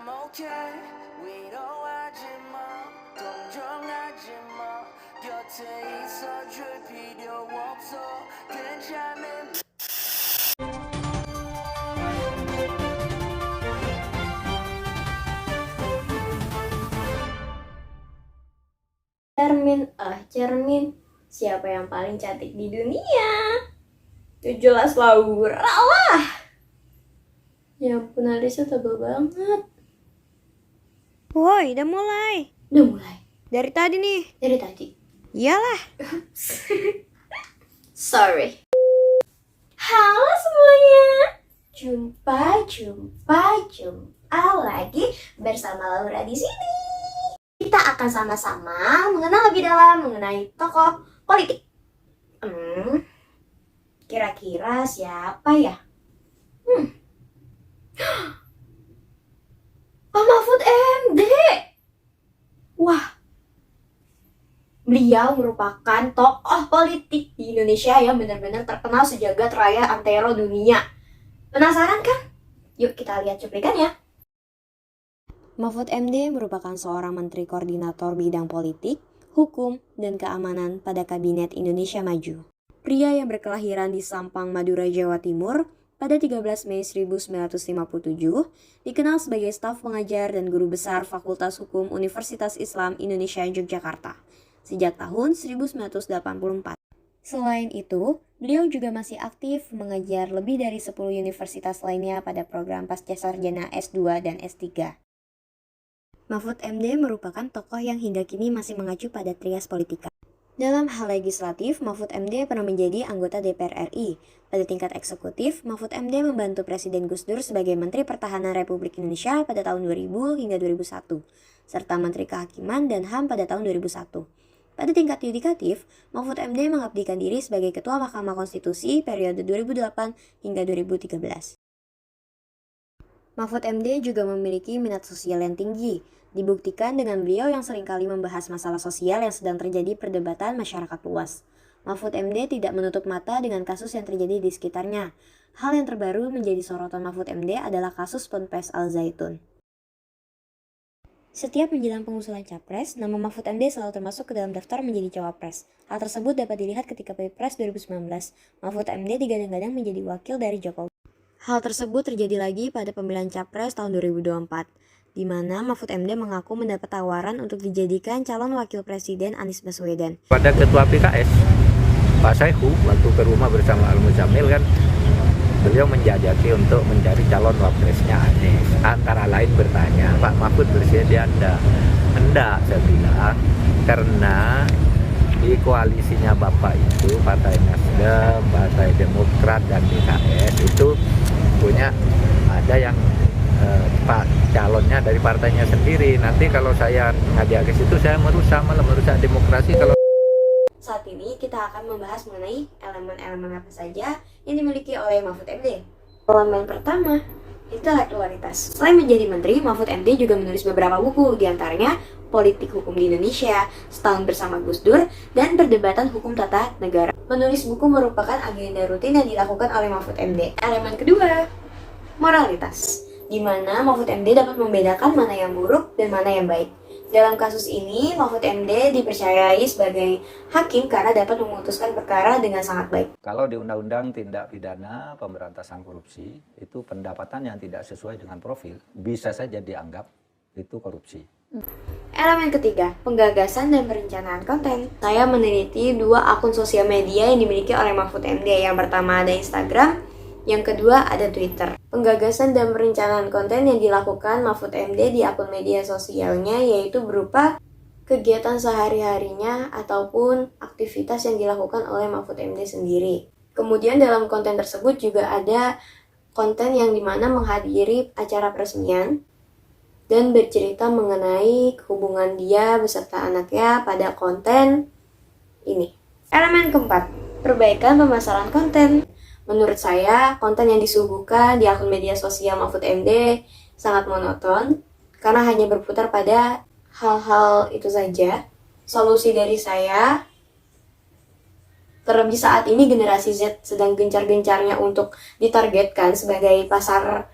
okay. 위로하지 마, 동정하지 마. 곁에 있어줄 필요 없어. 괜찮은. Cermin, siapa yang paling cantik di dunia? Itu jelas Laura lah. Ya ampun, Alisa tebel banget. Woi, udah mulai. Udah mulai? Dari tadi nih. Dari tadi? Iyalah. Sorry. Halo semuanya. Jumpa lagi bersama Laura di sini. Kita akan sama-sama mengenal lebih dalam mengenai tokoh politik. Kira-kira siapa ya? Pak Mahfud MD. Wah, beliau merupakan tokoh politik di Indonesia yang benar-benar terkenal sejagat raya antero dunia. Penasaran kan? Yuk kita lihat cuplikannya. Mahfud MD merupakan seorang menteri koordinator bidang politik, hukum, dan keamanan pada Kabinet Indonesia Maju. Pria yang berkelahiran di Sampang, Madura, Jawa Timur pada 13 Mei 1957, dikenal sebagai staf pengajar dan guru besar Fakultas Hukum Universitas Islam Indonesia Yogyakarta sejak tahun 1984. Selain itu, beliau juga masih aktif mengajar lebih dari 10 universitas lainnya pada program Pascasarjana S2 dan S3. Mahfud MD merupakan tokoh yang hingga kini masih mengacu pada trias politika. Dalam hal legislatif, Mahfud MD pernah menjadi anggota DPR RI. Pada tingkat eksekutif, Mahfud MD membantu Presiden Gus Dur sebagai Menteri Pertahanan Republik Indonesia pada tahun 2000 hingga 2001, serta Menteri Kehakiman dan HAM pada tahun 2001. Pada tingkat yudikatif, Mahfud MD mengabdikan diri sebagai Ketua Mahkamah Konstitusi periode 2008 hingga 2013. Mahfud MD juga memiliki minat sosial yang tinggi, dibuktikan dengan beliau yang seringkali membahas masalah sosial yang sedang terjadi perdebatan masyarakat luas. Mahfud MD tidak menutup mata dengan kasus yang terjadi di sekitarnya. Hal yang terbaru menjadi sorotan Mahfud MD adalah kasus Ponpes Al Zaitun. Setiap menjelang pengusulan capres, nama Mahfud MD selalu termasuk ke dalam daftar menjadi cawapres. Hal tersebut dapat dilihat ketika Pilpres 2019. Mahfud MD digadang-gadang menjadi wakil dari Jokowi. Hal tersebut terjadi lagi pada pemilihan capres tahun 2024, di mana Mahfud MD mengaku mendapat tawaran untuk dijadikan calon wakil presiden Anies Baswedan. Pada Ketua PKS, Pak Saihu, waktu ke rumah bersama Al-Muzamil kan, beliau menjajaki untuk mencari calon wapresnya Anies. Antara lain bertanya, Pak Mahfud bersedia enggak? Enggak, saya bilang, karena di koalisinya Bapak itu, Partai Nasdem, Partai Demokrat, dan PKS itu punya ada yang Pak calonnya dari partainya sendiri. Nanti kalau saya ngajak ke situ, saya malah merusak demokrasi. Kalau Saat ini kita akan membahas mengenai elemen-elemen apa saja yang dimiliki oleh Mahfud MD. Elemen pertama, intelektualitas. Selain menjadi menteri, Mahfud MD juga menulis beberapa buku, diantaranya Politik Hukum di Indonesia, Setahun Bersama Gus Dur, dan Perdebatan Hukum Tata Negara. Menulis buku merupakan agenda rutin yang dilakukan oleh Mahfud MD. Elemen kedua, moralitas, di mana Mahfud MD dapat membedakan mana yang buruk dan mana yang baik. Dalam kasus ini, Mahfud MD dipercayai sebagai hakim karena dapat memutuskan perkara dengan sangat baik. Kalau di Undang-Undang Tindak Pidana Pemberantasan Korupsi, itu pendapatan yang tidak sesuai dengan profil, bisa saja dianggap itu korupsi. Elemen ketiga, penggagasan dan perencanaan konten. Saya meneliti 2 akun sosial media yang dimiliki oleh Mahfud MD. Yang pertama ada Instagram, yang kedua ada Twitter. Penggagasan dan perencanaan konten yang dilakukan Mahfud MD di akun media sosialnya yaitu berupa kegiatan sehari-harinya ataupun aktivitas yang dilakukan oleh Mahfud MD sendiri. Kemudian dalam konten tersebut juga ada konten yang dimana menghadiri acara peresmian dan bercerita mengenai hubungan dia beserta anaknya pada konten ini. Elemen keempat, perbaikan pemasaran konten. Menurut saya, konten yang disuguhkan di akun media sosial Mahfud MD sangat monoton karena hanya berputar pada hal-hal itu saja. Solusi dari saya, terlebih saat ini generasi Z sedang gencar-gencarnya untuk ditargetkan sebagai pasar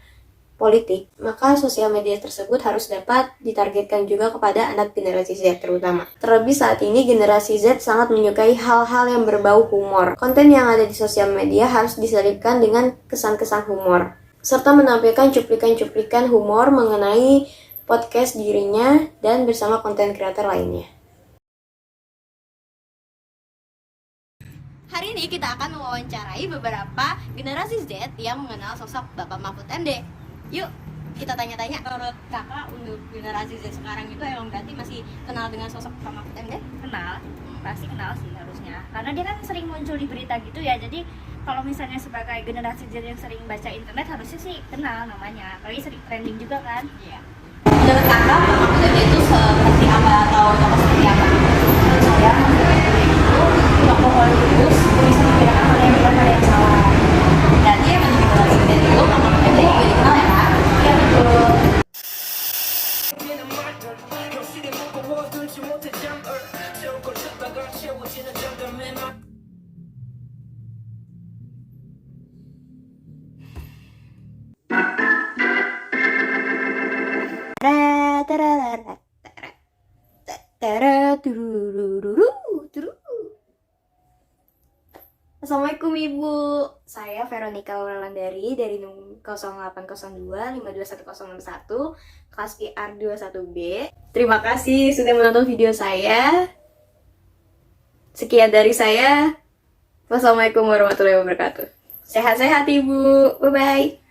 politik, maka sosial media tersebut harus dapat ditargetkan juga kepada anak generasi Z terutama. Terlebih saat ini generasi Z sangat menyukai hal-hal yang berbau humor. Konten yang ada di sosial media harus diselipkan dengan kesan-kesan humor, serta menampilkan cuplikan-cuplikan humor mengenai podcast dirinya dan bersama konten kreator lainnya. Hari ini kita akan mewawancarai beberapa generasi Z yang mengenal sosok Bapak Mahfud MD. Yuk, kita tanya-tanya. Menurut kakak, untuk generasi Z sekarang itu emang berarti masih kenal dengan sosok Bapak Mahfud MD? Kenal, pasti kenal sih harusnya. Karena dia kan sering muncul di berita gitu ya. Jadi kalau misalnya sebagai generasi Z yang sering baca internet harusnya sih kenal namanya. Apalagi sering trending juga kan. Iya. Menurut kakak, Bapak Mahfud MD itu seperti apa atau tokoh seperti apa? Menurut saya Mahfud MD itu tokoh politikus bisa dikirakan oleh yang benar ada yang salah. Berarti yang menjadi generasi Z itu Bapak Mahfud MD juga dikenal ya kak? Iya betul. Assalamualaikum Ibu, saya Veronica Wulandari dari 0802 521061 kelas PR 21B. Terima kasih sudah menonton video saya. Sekian dari saya. Wassalamualaikum warahmatullahi wabarakatuh. Sehat-sehat Ibu, bye-bye.